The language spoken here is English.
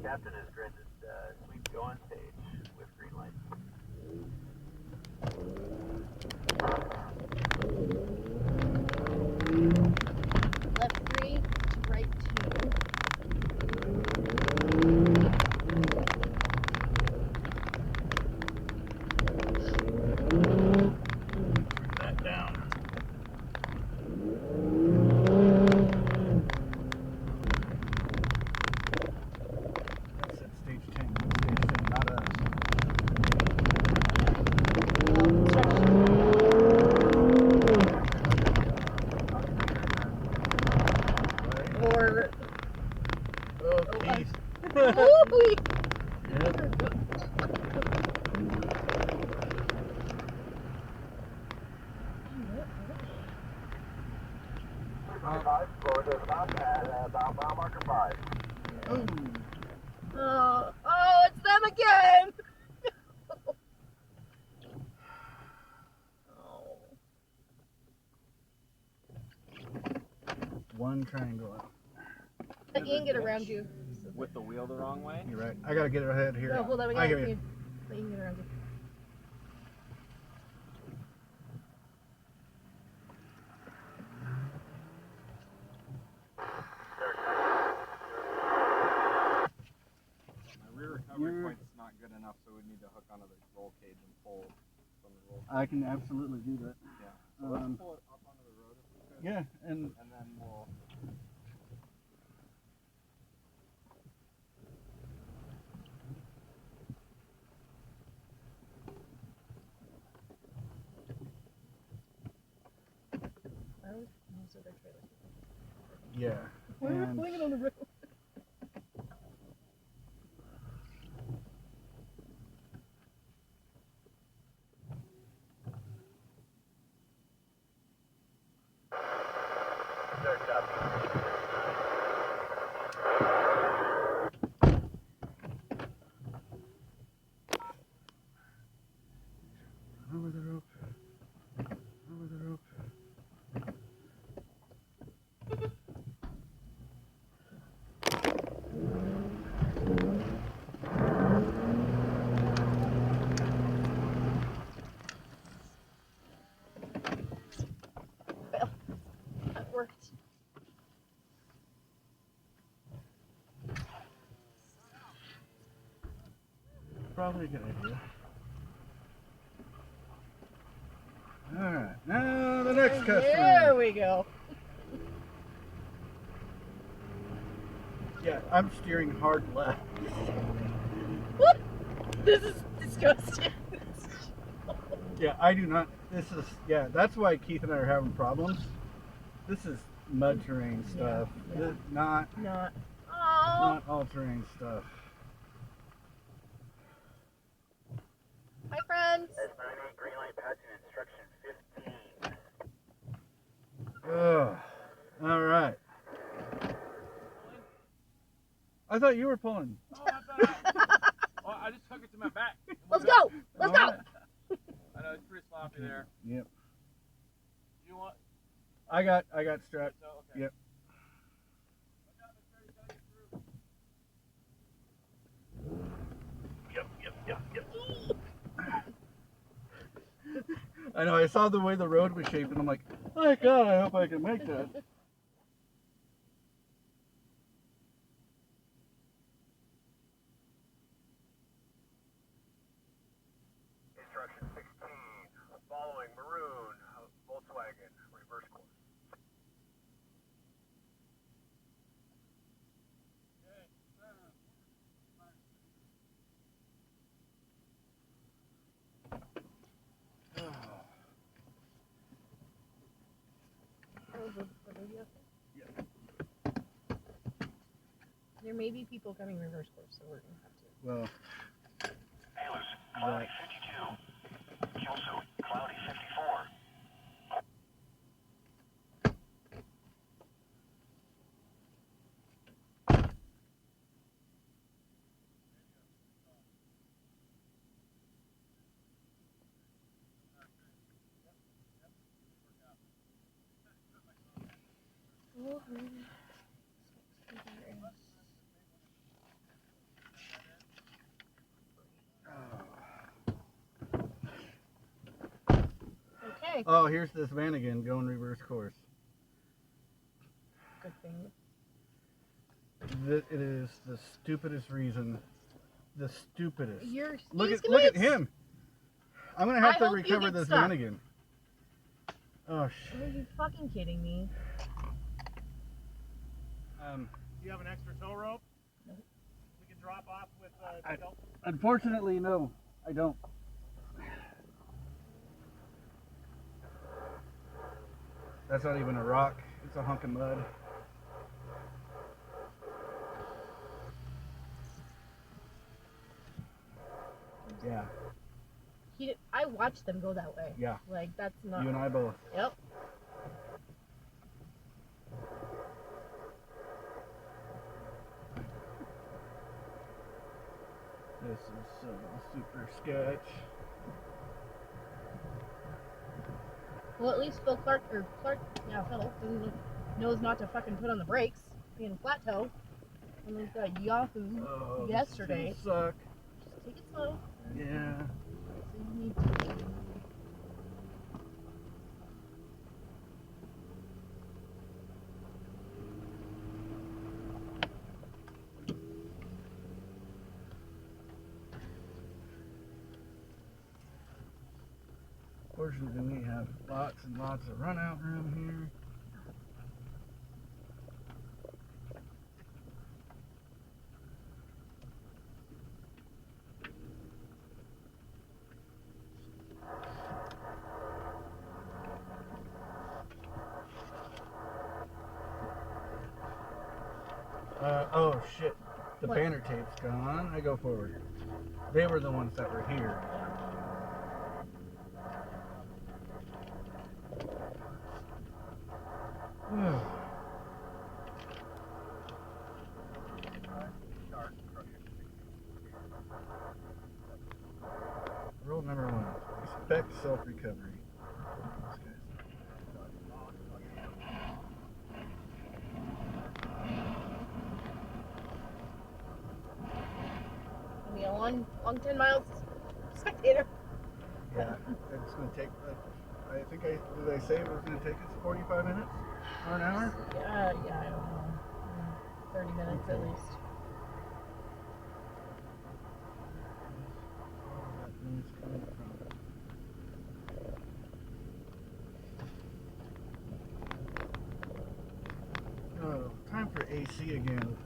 Captain is granted sweep go on stage with green light. Left 3 to right 2. That down. That's at stage 10. Stage 10, not us. Or Oh, Keith. Woo-wee. Yep. Forward to the top at about mile marker 5. Oh, it's them again. Oh. One triangle. Let Ian get around you. With the wheel the wrong way? You're right. I gotta get it ahead here. No, hold on, we I gotta get you. let Ian get around you. My rear recovery point's not good enough, so we need to hook onto the roll cage and pull from the roll cage. I can absolutely do that. Yeah. So let's pull it up onto the road if we could. Yeah, and then we'll... Most of their trailers. yeah. Why are we And pulling it on the road? over the rope. Over the rope. Well, that worked. Probably a good idea. Alright, now the next customer. There we go. Yeah, I'm steering hard left. What? This is disgusting. Yeah, I do not. This is, yeah, that's why Keith and I are having problems. This is mud terrain stuff. Yeah. This, not Oh. all terrain stuff. Hi, friends. S98 green light patching instruction 15. Ugh. All right. I thought you were pulling. Oh, I thought well, I just hook it to my back. Let's go. Let's go. All right. I know, it's pretty sloppy there. Yep. You want... I got strapped. So, okay. Yep. Yep. I know. I saw the way the road was shaped, and I'm like, oh God, I hope I can make that. Instruction 16. Following maroon Volkswagen reverse course. There may be people coming reverse course, so we're gonna have to. Well, Hailers, cloudy 52. Kelso, cloudy 54. Okay. Oh, here's this van again going reverse course. Good thing. It is the stupidest reason. The stupidest. Look at him. I'm gonna have to recover this van again. Oh shit. Are you fucking kidding me? Do you have an extra tow rope? No. We can drop off with Unfortunately, no, I don't. That's not even a rock. It's a hunk of mud. Yeah. I watched them go that way. Yeah. Like, that's not... You and I both. Yep. This is super sketch. Well, at least Phil knows not to fucking put on the brakes, being flat toe. And we've got Yahoo yesterday. This is gonna suck. Just take it slow. Yeah. So you need to. Fortunately, we have lots and lots of run out room here. Oh shit, the What? banner tape's gone. I go forward. They were the ones that were here. Rule number 1, expect self-recovery. Be a long 10 miles spectator. Yeah, it's going to take, I think did I say it was going to take us 45 minutes or an hour? Yeah, I don't know. 30 minutes at least. That noise coming from. Oh, time for AC again.